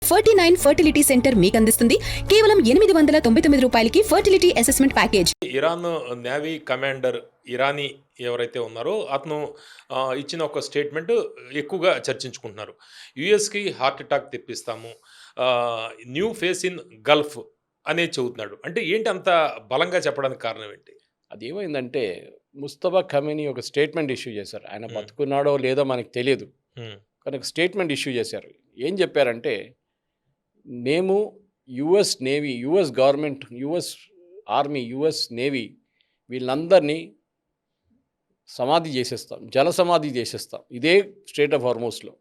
49 fertility centre మీకు అందిస్తుంది కేవలం 899 రూపాయలకి fertility assessment package. Iran navy commander Irani ఎవరైతే ఉన్నారో అతను ఇచ్చిన ఒక స్టేట్మెంట్ ఎక్కువగా చర్చించుకుంటున్నారు. యుఎస్కి హార్ట్ అటాక్ తెప్పిస్తాము, న్యూ ఫేస్ ఇన్ గల్ఫ్ అనేది చెబుతున్నాడు. అంటే ఏంటి అంత బలంగా చెప్పడానికి కారణం ఏంటి? అదేమైందంటే ముస్తఫా ఖమేనీ ఒక స్టేట్మెంట్ ఇష్యూ చేశారు. ఆయన బతుకున్నాడో లేదో మనకు తెలియదు, కానీ ఒక స్టేట్మెంట్ ఇష్యూ చేశారు. ఏం చెప్పారంటే, మేము US navy, US government, US army, US navy వీళ్ళందరినీ సమాధి చేసేస్తాం, జల సమాధి చేసేస్తాం ఇదే స్ట్రేట్ ఆఫ్ హార్మోస్లో.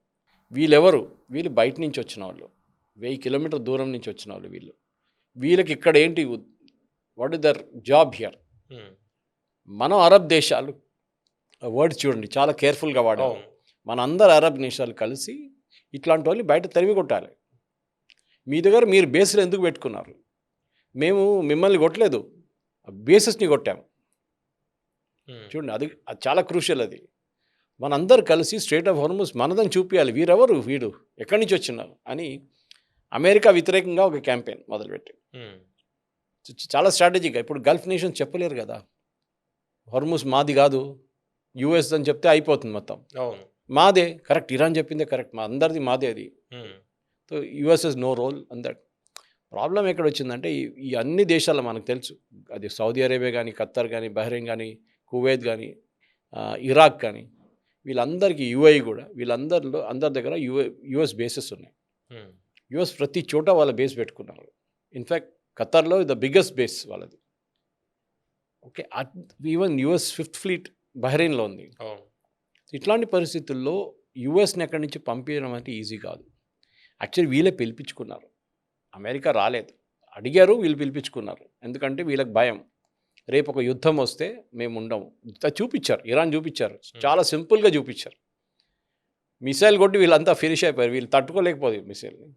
వీళ్ళెవరు? వీళ్ళు బయట నుంచి వచ్చిన వాళ్ళు, 1000 కిలోమీటర్ దూరం నుంచి వచ్చిన వాళ్ళు. వీళ్ళకి ఇక్కడ ఏంటి, what is there job here? మనం అరబ్ దేశాలు, వర్డ్ చూడండి చాలా కేర్ఫుల్గా వాడాం, మన అందరు అరబ్ దేశాలు కలిసి ఇట్లాంటి వాళ్ళు బయట తరిమి కొట్టాలి. మీ దగ్గర మీరు బేస్లు ఎందుకు పెట్టుకున్నారు? మేము మిమ్మల్ని కొట్టలేదు, బేసెస్ని కొట్టాము. చూడండి, అది చాలా క్రూషియల్. అది మనందరు కలిసి స్ట్రేట్ ఆఫ్ హార్మోస్ మనదని చూపించాలి. వీరెవరు, వీడు ఎక్కడి నుంచి వచ్చినారు అని అమెరికా వ్యతిరేకంగా ఒక క్యాంపెయిన్ మొదలుపెట్టి చాలా స్ట్రాటజీగా. ఇప్పుడు గల్ఫ్ నేషన్స్ చెప్పలేరు కదా, హార్మోస్ మాది కాదు యుఎస్ అని చెప్తే అయిపోతుంది మొత్తం. మాదే కరెక్ట్, ఇరాన్ చెప్పిందే కరెక్ట్, మా అందరిది మాదే అది. So US is no role on that. Problem ఎక్కడ వచ్చిందంటే, ఈ అన్ని దేశాల్లో మనకు తెలుసు, అది సౌదీ అరేబియా కానీ, ఖత్తర్ కానీ, బహ్రెయిన్ కానీ, కువైత్ కానీ, ఇరాక్ కానీ, వీళ్ళందరికీ యుఏఈ కూడా, అందరి దగ్గర యుఎస్ బేసెస్ ఉన్నాయి. యుఎస్ ప్రతి చోట వాళ్ళ బేస్ పెట్టుకున్నారు. ఇన్ఫ్యాక్ట్ ఖత్తర్లో ద బిగ్గెస్ట్ బేస్ వాళ్ళది. Okay, even US 5th fleet బహ్రెయిన్లో ఉంది. ఇట్లాంటి పరిస్థితుల్లో యుఎస్ని ఎక్కడి నుంచి పంపించడం అంటే ఈజీ కాదు. యాక్చువల్లీ వీళ్ళే పిలిపించుకున్నారు, అమెరికా రాలేదు, అడిగారు, వీళ్ళు పిలిపించుకున్నారు. ఎందుకంటే వీళ్ళకి భయం, రేపు ఒక యుద్ధం వస్తే మేము ఉండము. చూపించారు, ఇరాన్ చూపించారు, చాలా సింపుల్గా చూపించారు. మిసైల్ కొట్టి వీళ్ళంతా ఫినిష్ అయిపోయారు, వీళ్ళు తట్టుకోలేకపోతే మిసైల్ని.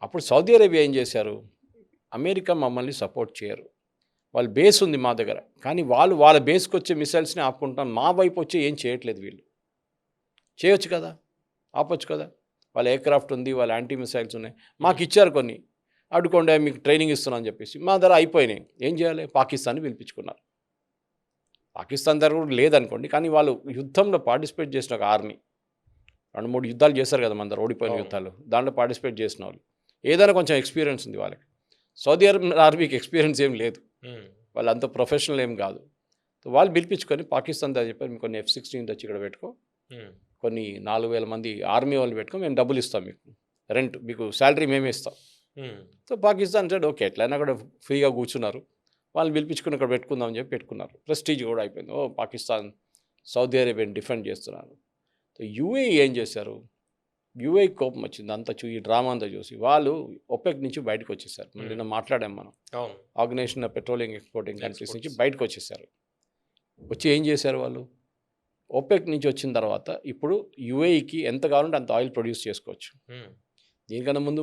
అప్పుడు సౌదీ అరేబియా ఏం చేశారు, అమెరికా మమ్మల్ని సపోర్ట్ చేయరు, వాళ్ళ బేస్ ఉంది మా దగ్గర, కానీ వాళ్ళ బేస్కి వచ్చే మిసైల్స్ని ఆపుకుంటాం, మా వైపు వచ్చి ఏం చేయట్లేదు. వీళ్ళు చేయొచ్చు కదా, ఆపొచ్చు కదా, వాళ్ళ ఎయిర్క్రాఫ్ట్ ఉంది, వాళ్ళ యాంటీ మిసైల్స్ ఉన్నాయి, మాకు ఇచ్చారు కొన్ని, అడ్డుకోండి మీకు ట్రైనింగ్ ఇస్తున్నాను అని చెప్పేసి. మా దగ్గర అయిపోయినాయి, ఏం చేయాలి? పాకిస్తాన్ని పిలిపించుకున్నారు. పాకిస్తాన్ దగ్గర కూడా లేదనుకోండి, కానీ వాళ్ళు యుద్ధంలో పార్టిసిపేట్ చేసిన ఒక ఆర్మీ, 2-3 యుద్ధాలు చేశారు కదా మన దగ్గర, ఓడిపోయిన యుద్ధాలు, దాంట్లో పార్టిసిపేట్ చేసిన వాళ్ళు, ఏదైనా కొంచెం ఎక్స్పీరియన్స్ ఉంది వాళ్ళకి. సౌదీ ఆర్మీకి ఎక్స్పీరియన్స్ ఏం లేదు, వాళ్ళు అంత ప్రొఫెషనల్ ఏం కాదు. సో వాళ్ళు పిలిపించుకొని పాకిస్తాన్ దగ్గర చెప్పారు, మీకు కొన్ని F-16 తెచ్చి ఇక్కడ పెట్టుకో, కొన్ని 4000 మంది ఆర్మీ వాళ్ళు పెట్టుకో, మేము డబ్బులు ఇస్తాం, మీకు రెంట్, మీకు శాలరీ మేమే ఇస్తాం. సో పాకిస్తాన్ సైడ్ ఓకే, ఎట్లయినా కూడా ఫ్రీగా కూర్చున్నారు, వాళ్ళు పిలిపించుకుని ఇక్కడ పెట్టుకుందాం అని చెప్పి పెట్టుకున్నారు. ప్రెస్టీజ్ కూడా అయిపోయింది, ఓ పాకిస్తాన్ సౌదీ అరేబియాని డిఫెండ్ చేస్తున్నారు. సో యుఏఈ ఏం చేశారు, యుఏఈ కోపం వచ్చింది అంతా ఈ డ్రామా అంతా చూసి, వాళ్ళు ఒపెక్ నుంచి బయటకు వచ్చేసారు. నిన్న మాట్లాడాం మనం, organisation of petroleum exporting countries నుంచి బయటకు వచ్చేసారు. వచ్చి ఏం చేశారు వాళ్ళు, ఒపెక్ నుంచి వచ్చిన తర్వాత ఇప్పుడు యుఏఈకి ఎంత కావాలంటే అంత ఆయిల్ ప్రొడ్యూస్ చేసుకోవచ్చు. దీనికన్నా ముందు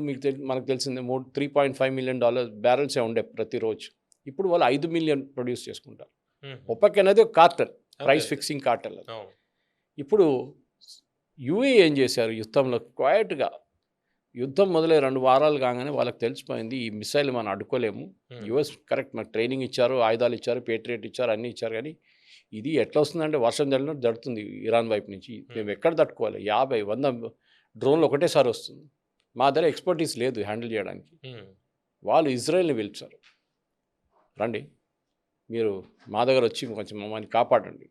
మనకు తెలిసిందే, 3.5 మిలియన్ బ్యారెల్సే ఉండే ప్రతిరోజు, ఇప్పుడు వాళ్ళు 5 మిలియన్ ప్రొడ్యూస్ చేసుకుంటారు. ఒపెక్ అనేది ఒక కార్టెల్, ప్రైస్ ఫిక్సింగ్ కార్టెల్. ఇప్పుడు యుఏఈ ఏం చేశారు, యుద్ధంలో క్వైట్గా, యుద్ధం మొదలై 2 వారాలు కాగానే వాళ్ళకి తెలిసిపోయింది, ఈ మిసైల్ మనం అడ్డుకోలేము. యుఎస్ కరెక్ట్ మనకు ట్రైనింగ్ ఇచ్చారు, ఆయుధాలు ఇచ్చారు, పేట్రియట్ ఇచ్చారు, అన్నీ ఇచ్చారు, కానీ ఇది ఎట్లా వస్తుందంటే వర్షం జరుగుతుంది ఇరాన్ వైపు నుంచి, మేము ఎక్కడ తట్టుకోవాలి? 50-100 డ్రోన్లు ఒకటేసారి వస్తుంది, మా దగ్గర ఎక్స్పర్టీస్ లేదు హ్యాండిల్ చేయడానికి. వాళ్ళు ఇజ్రాయెల్ని పిలిచారు, రండి మీరు మా దగ్గర వచ్చి కొంచెం మమ్మల్ని కాపాడండి.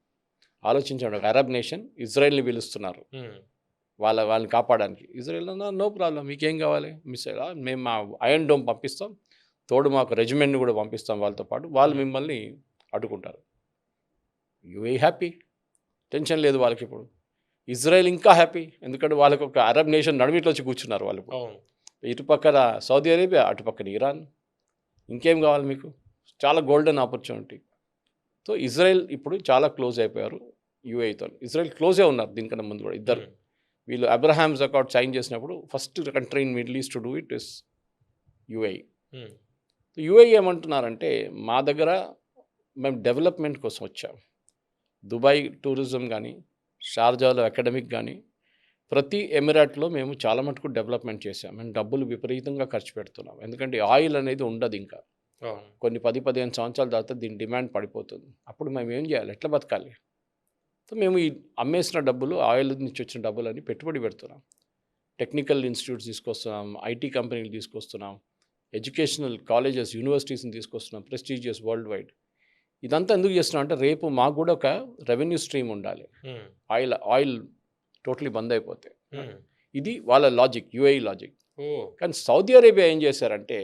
ఆలోచించండి, ఒక అరబ్ నేషన్ ఇజ్రాయెల్ని పిలుస్తున్నారు వాళ్ళని కాపాడడానికి. ఇజ్రాయెల్ నో ప్రాబ్లం, మీకేం కావాలి? మిసైల్, మేము మా ఐరన్ డోమ్ పంపిస్తాం, తోడు మాకు రెజిమెంట్ని కూడా పంపిస్తాం వాళ్ళతో పాటు, వాళ్ళు మిమ్మల్ని అడ్డుకుంటారు. యుఏఈ హ్యాపీ, టెన్షన్ లేదు వాళ్ళకి. ఇప్పుడు ఇజ్రాయెల్ ఇంకా హ్యాపీ, ఎందుకంటే వాళ్ళకి ఒక అరబ్ నేషన్ నడుమిట్లో వచ్చి కూర్చున్నారు వాళ్ళు. ఇటుపక్కన సౌదీ అరేబియా, అటుపక్కన ఇరాన్, ఇంకేం కావాలి మీకు? చాలా గోల్డెన్ ఆపర్చునిటీ. సో ఇజ్రాయెల్ ఇప్పుడు చాలా క్లోజ్ అయిపోయారు యుఏఈతో. ఇజ్రాయెల్ క్లోజే ఉన్నారు దీనికన్నా ముందు కూడా ఇద్దరు. వీళ్ళు అబ్రహామ్స్ అకార్డ్ సైన్ చేసినప్పుడు first country in middle east to do it is UAE. UAE ఏమంటున్నారంటే, మా దగ్గర మేము డెవలప్మెంట్ కోసం వచ్చాం, దుబాయ్ టూరిజం కానీ, షార్జాలో అకాడమిక్ కానీ, ప్రతి ఎమిరేట్లో మేము చాలా మటుకు డెవలప్మెంట్ చేసాం. మేము డబ్బులు విపరీతంగా ఖర్చు పెడుతున్నాం. ఎందుకంటే ఆయిల్ అనేది ఉండదు ఇంకా. అవును. కొన్ని 10-15 సంవత్సరాల తర్వాత దీని డిమాండ్ పడిపోతుంది. అప్పుడు మేము ఏం చేయాలి? ఎట్లా బతకాలి? సో మేము ఈ అమ్మేసిన డబ్బులు, ఆయిల్ నుంచి వచ్చిన డబ్బులని పెట్టుబడి పెడుతున్నాం. టెక్నికల్ ఇన్స్టిట్యూట్స్ తీసుకొస్తున్నాం, ఐటీ కంపెనీలు తీసుకొస్తున్నాం, ఎడ్యుకేషనల్ కాలేజెస్, యూనివర్సిటీస్ని తీసుకొస్తున్నాం, ప్రెస్టీజియస్ వరల్డ్ వైడ్. ఇదంతా ఎందుకు చేస్తున్నాం అంటే రేపు మాకు కూడా ఒక రెవెన్యూ స్ట్రీమ్ ఉండాలి. ఉమ్, ఆయిల్ టోటలీ బంద్ అయిపోతే. ఉమ్. ఇది వాళ్ళ లాజిక్, యుఏఈ లాజిక్. ఓ. కానీ సౌదీ అరేబియా ఏం చేశారంటే,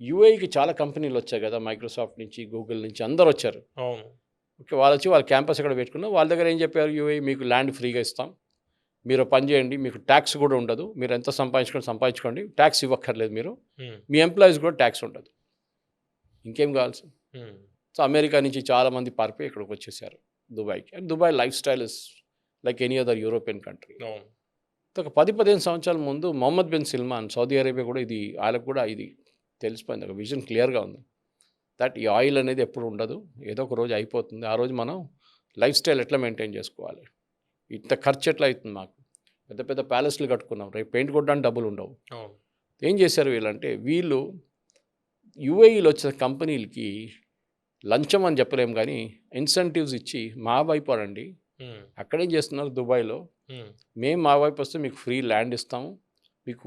యుఏఈకి చాలా కంపెనీలు వచ్చాయి కదా, మైక్రోసాఫ్ట్ నుంచి, గూగుల్ నుంచి అందరు వచ్చారు. అవును. ఓకే, వాళ్ళు వచ్చి వాళ్ళ క్యాంపస్ అక్కడ పెట్టుకున్నారు. వాళ్ళ దగ్గర ఏం చెప్పారు, యుఏఈ మీకు ల్యాండ్ ఫ్రీగా ఇస్తాం, మీరు పని చేయండి, మీకు ట్యాక్స్ కూడా ఉండదు, మీరు ఎంత సంపాదించుకోండి, ట్యాక్స్ ఇవ్వక్కర్లేదు, మీరు ఉమ్, మీ ఎంప్లాయీస్ కూడా ట్యాక్స్ ఉండదు, ఇంకేం కావాల్సి. ఉమ్, సో అమెరికా నుంచి చాలామంది పారిపోయి ఇక్కడికి వచ్చేసారు దుబాయ్కి. And Dubai lifestyle is like any other European country. అవును. ఒక 10-15 సంవత్సరాల ముందు Mohammed bin Salman Saudi Arabia కూడా ఇది, వాళ్ళకు కూడా ఇది తెలిసిపోయింది, ఒక విజన్ క్లియర్గా ఉంది దట్ ఈ ఆయిల్ అనేది ఎప్పుడు ఉండదు, ఏదో ఒక రోజు అయిపోతుంది. ఆ రోజు మనం లైఫ్ స్టైల్ ఎట్లా మెయింటైన్ చేసుకోవాలి, ఇంత ఖర్చు ఎట్లా అవుతుంది, మాకు పెద్ద పెద్ద ప్యాలెస్లు కట్టుకున్నాం, రేపు పెయింట్ కొట్టడానికి డబ్బులు ఉండవు. అవును. ఏం చేశారు వీళ్ళంటే, వీళ్ళు యుఏఈలో వచ్చిన కంపెనీలకి లంచం అని చెప్పలేము కానీ ఇన్సెంటివ్స్ ఇచ్చి మా వైపు రండి, ఉమ్, అక్కడేం చేస్తున్నారు దుబాయ్లో, ఉమ్, మేము మా వైపు వస్తే మీకు ఫ్రీ ల్యాండ్ ఇస్తాము, మీకు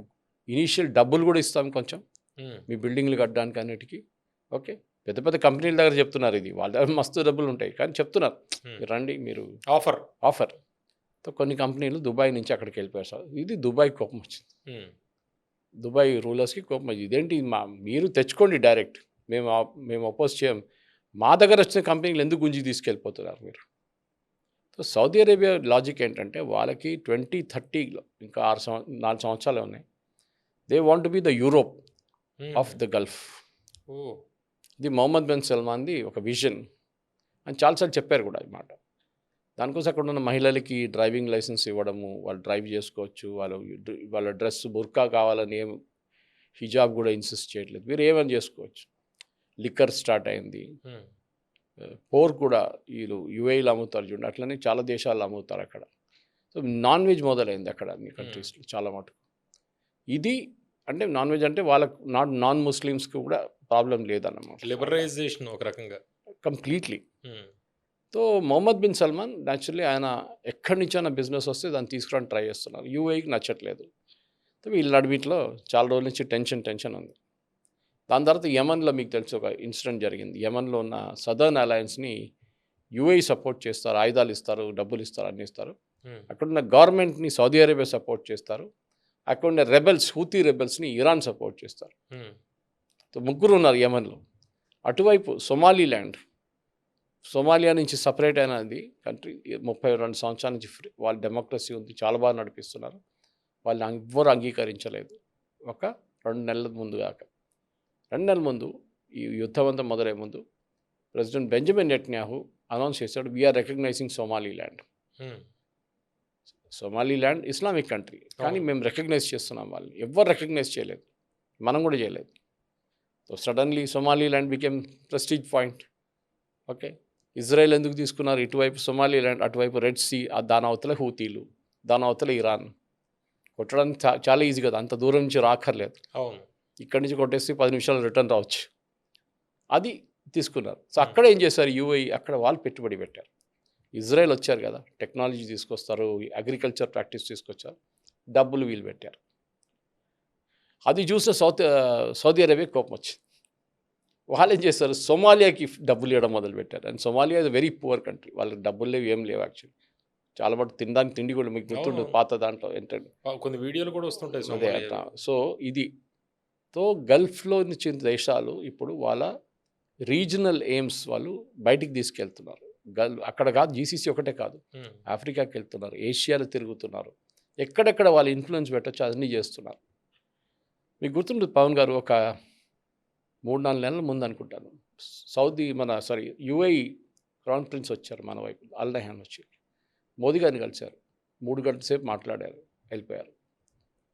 ఇనీషియల్ డబ్బులు కూడా ఇస్తాము కొంచెం, ఉమ్, మీ బిల్డింగ్లు కట్టడానికి అన్నిటికీ. ఓకే, పెద్ద పెద్ద కంపెనీల దగ్గర చెప్తున్నారు, ఇది వాళ్ళ దగ్గర మస్తు డబ్బులు ఉంటాయి కానీ చెప్తున్నారు ఉమ్. మీరు రండి, మీరు ఆఫర్. ఆఫర్తో కొన్ని కంపెనీలు దుబాయ్ నుంచి అక్కడికి వెళ్ళిపోయారు సార్. ఇది దుబాయ్ కోపం వచ్చింది, ఉమ్, దుబాయ్ రూలర్స్కి కోపం వచ్చింది. ఇదేంటి మీరు తెచ్చుకోండి డైరెక్ట్, మేము అపోజ్ చేయం, మా దగ్గర వచ్చిన కంపెనీలు ఎందుకు గుంజి తీసుకెళ్ళిపోతున్నారు మీరు. సో సౌదీ అరేబియా లాజిక్ ఏంటంటే, వాళ్ళకి 2030లో ఇంకా 4 సంవత్సరాలు ఉన్నాయి, they want be the Europe um. Of the Gulf. Oh. ఇది మొహమ్మద్ బిన్ సల్మాన్ది ఒక విజన్ అని చాలాసార్లు చెప్పారు కూడా ఈ మాట. దానికోసం అక్కడ ఉన్న మహిళలకి డ్రైవింగ్ లైసెన్స్ ఇవ్వడము, వాళ్ళు డ్రైవ్ చేసుకోవచ్చు, వాళ్ళ డ్రెస్ బుర్కా కావాలని ఏం హిజాబ్ కూడా ఇన్సిస్ట్ చేయట్లేదు, మీరు ఏమని చేసుకోవచ్చు. లిక్కర్ స్టార్ట్ అయింది, ఉమ్, పోర్ కూడా వీళ్ళు యుఏఈలో అమ్ముతారు చూడండి, అట్లనే చాలా దేశాల్లో అమ్ముతారు అక్కడ. సో నాన్ వెజ్ మొదలైంది అక్కడ అన్ని కంట్రీస్లో చాలా మటుకు. ఇది అంటే నాన్ వెజ్ అంటే వాళ్ళకు నాన్ ముస్లిమ్స్కి కూడా ప్రాబ్లం లేదన్నమాట, లిబరలైజేషన్ ఒక రకంగా. Completely. Um, so Mohammed bin Salman naturally ఆయన ఎక్కడి నుంచైనా బిజినెస్ వస్తే దాన్ని తీసుకురావడానికి ట్రై చేస్తున్నారు, యూఏఈకి నచ్చట్లేదు. సో వీళ్ళ నడిమిట్లో చాలా రోజుల నుంచి టెన్షన్ ఉంది. దాని తర్వాత యమన్లో మీకు తెలుసు ఒక ఇన్సిడెంట్ జరిగింది. యమన్లో ఉన్న సదర్న్ అలయన్స్ని యుఏఈ సపోర్ట్ చేస్తారు, ఆయుధాలు ఇస్తారు, డబ్బులు ఇస్తారు, అన్నీ ఇస్తారు. ఉమ్, అక్కడున్న గవర్నమెంట్ని సౌదీ అరేబియా సపోర్ట్ చేస్తారు, అక్కడున్న రెబెల్స్, హూతీ రెబెల్స్ని ఇరాన్ సపోర్ట్ చేస్తారు. ఉమ్, సో ముగ్గురు ఉన్నారు యమన్లో. అటువైపు సోమాలియా నుంచి సపరేట్ అయినది కంట్రీ, 32 సంవత్సరాల నుంచి వాళ్ళ డెమోక్రసీ ఉంది, చాలా బాగా నడిపిస్తున్నారు, వాళ్ళని ఎవ్వరు అంగీకరించలేదు. ఒక 2 నెలల ముందు కాక 2 నెలల ముందు ఈ యుద్ధం అంతా మొదలయ్యే ముందు ప్రెసిడెంట్ బెంజమిన్ నెటన్యాహు అనౌన్స్ చేశాడు, వీఆర్ రికగ్నైజింగ్ సోమాలీల్యాండ్. ఉమ్, సోమాలీల్యాండ్ ఇస్లామిక్ కంట్రీ కానీ మేము రికగ్నైజ్ చేస్తున్నాం, వాళ్ళని ఎవ్వరు రికగ్నైజ్ చేయలేదు, మనం కూడా చేయలేదు. So suddenly Somaliland became prestige point. Okay, Israel ఎందుకు తీసుకున్నారు, ఇటువైపు సోమాలీల్యాండ్, అటువైపు రెడ్ సీ, దాని అవతల హూతీలు, దాని అవతల ఇరాన్. కొట్టడానికి చాలా ఈజీ కదా, అంత దూరం నుంచి రాక్కర్లేదు, అవును. ఇక్కడి నుంచి కొట్టేసి 10 నిమిషాలు రిటర్న్ రావచ్చు, అది తీసుకున్నారు. సో అక్కడ ఏం చేశారు యుఏఈ, అక్కడ వాళ్ళు పెట్టుబడి పెట్టారు. ఇజ్రాయెల్ వచ్చారు కదా, టెక్నాలజీ తీసుకొస్తారు, అగ్రికల్చర్ ప్రాక్టీస్ తీసుకొచ్చారు, డబ్బులు వీళ్ళు పెట్టారు. అది చూసిన సౌదీ అరేబియా కోపం వచ్చింది. వాళ్ళు ఏం చేస్తారు, సోమాలియాకి డబ్బులు ఇవ్వడం మొదలుపెట్టారు. And Somalia is very poor country, వాళ్ళకి డబ్బులు లేవు, ఏం లేవు యాక్చువల్లీ. చాలా మటు తినడానికి తిండి కూడా మీకు గుర్తుండదు, పాత దాంట్లో ఏంటంటే కొన్ని వీడియోలు కూడా వస్తుంటాయి అదే సోమాలియాలో. అట్లా. సో ఇది గల్ఫ్లో నుంచి దేశాలు ఇప్పుడు వాళ్ళ రీజనల్ ఎయిమ్స్ వాళ్ళు బయటికి తీసుకెళ్తున్నారు. అక్కడ కాదు, జీసీసీ ఒకటే కాదు, ఉమ్, ఆఫ్రికాకి వెళ్తున్నారు, ఏషియాలో తిరుగుతున్నారు, ఎక్కడెక్కడ వాళ్ళు ఇన్ఫ్లుయెన్స్ పెట్టచ్చు అన్నీ చేస్తున్నారు. మీకు గుర్తుంటుంది పవన్ గారు, ఒక 3-4 నెలల ముందు అనుకుంటాను, యుఏఈ క్రౌన్ ప్రిన్స్ వచ్చారు మన వైపు, అల్ నహ్యాన్ వచ్చి మోదీ గారిని కలిశారు, 3 గంటల సేపు మాట్లాడారు, వెళ్ళిపోయారు.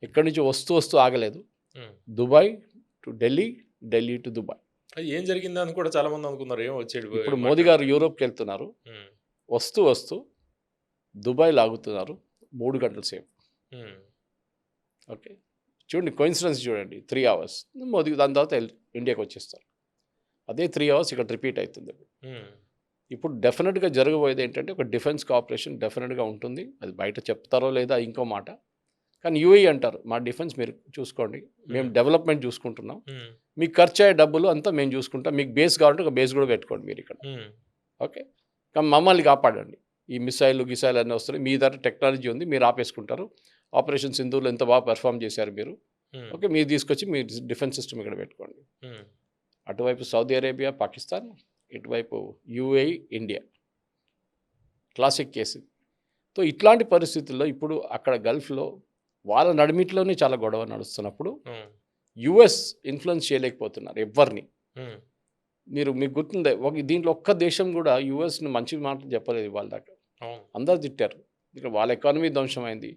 ఎక్కడి నుంచి వస్తూ ఆగలేదు, um. Dubai to Delhi, Delhi to Dubai. అది ఏం జరిగిందని కూడా చాలా మంది అనుకున్నారు, ఏం వచ్చాడు ఇప్పుడు మోదీ గారు యూరోప్కి వెళ్తున్నారు, ఉమ్, వస్తూ దుబాయ్ లాగుతున్నారు 3 గంటల సేపు. హ్మ్. ఓకే. చూడండి కోయిన్సిడెన్స్ చూడండి 3 అవర్స్ మోదీ దాని తర్వాత ఇండియాకి వచ్చేస్తారు. అదే 3 అవర్స్ ఇక్కడ రిపీట్ అవుతుంది. హ్మ్. ఇప్పుడు డెఫినెట్గా జరగబోయేది ఏంటంటే ఒక డిఫెన్స్ కోఆపరేషన్ డెఫినెట్గా ఉంటుంది. అది బయట చెప్తారో లేదా ఇంకో మాట. కానీ యూఏఈ అంటారు మా డిఫెన్స్ మీరు చూసుకోండి, మేము డెవలప్మెంట్ చూసుకుంటున్నాం, హ్మ్. మీకు ఖర్చు అయ్యే డబ్బులు అంతా మేము చూసుకుంటాం, మీకు బేస్ కావాలంటే ఒక బేస్ కూడా పెట్టుకోండి మీరు ఇక్కడ. హ్మ్. ఓకే. కానీ మమ్మల్ని కాపాడండి, ఈ మిసైల్ అన్నీ వస్తున్నాయి, మీ దగ్గర టెక్నాలజీ ఉంది, మీరు ఆపేసుకుంటారు. ఆపరేషన్ సింధూర్లో ఎంత బాగా పెర్ఫామ్ చేశారు మీరు, హ్మ్. ఓకే, మీరు తీసుకొచ్చి మీ డిఫెన్స్ సిస్టమ్ ఇక్కడ పెట్టుకోండి. హ్మ్. అటువైపు సౌదీ అరేబియా, పాకిస్తాన్, ఇటువైపు UAE, India. Classic case. So ఇట్లాంటి పరిస్థితుల్లో ఇప్పుడు అక్కడ గల్ఫ్లో వాళ్ళ నడిమిట్లోనే చాలా గొడవ నడుస్తున్నప్పుడు హ్మ్. యుఎస్ ఇన్ఫ్లుయెన్స్ చేయలేకపోతున్నారు ఎవరిని. హ్మ్. మీకు గుర్తుందే, దీంట్లో ఒక్క దేశం కూడా యుఎస్ని మంచి మాటలు చెప్పలేదు ఇవాళ దాకా. అవును. అందరు తిట్టారు. ఇక్కడ వాళ్ళ ఎకానమీ ధ్వంసమైంది,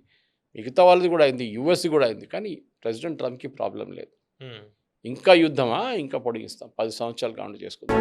మిగతా వాళ్ళది కూడా అయింది, యుఎస్ కూడా అయింది. కానీ ప్రెసిడెంట్ ట్రంప్కి ప్రాబ్లం లేదు. హ్మ్. ఇంకా యుద్ధమా, ఇంకా పొడిగిస్తాం, 10 సంవత్సరాలు కౌంట్ చేసుకుందాం.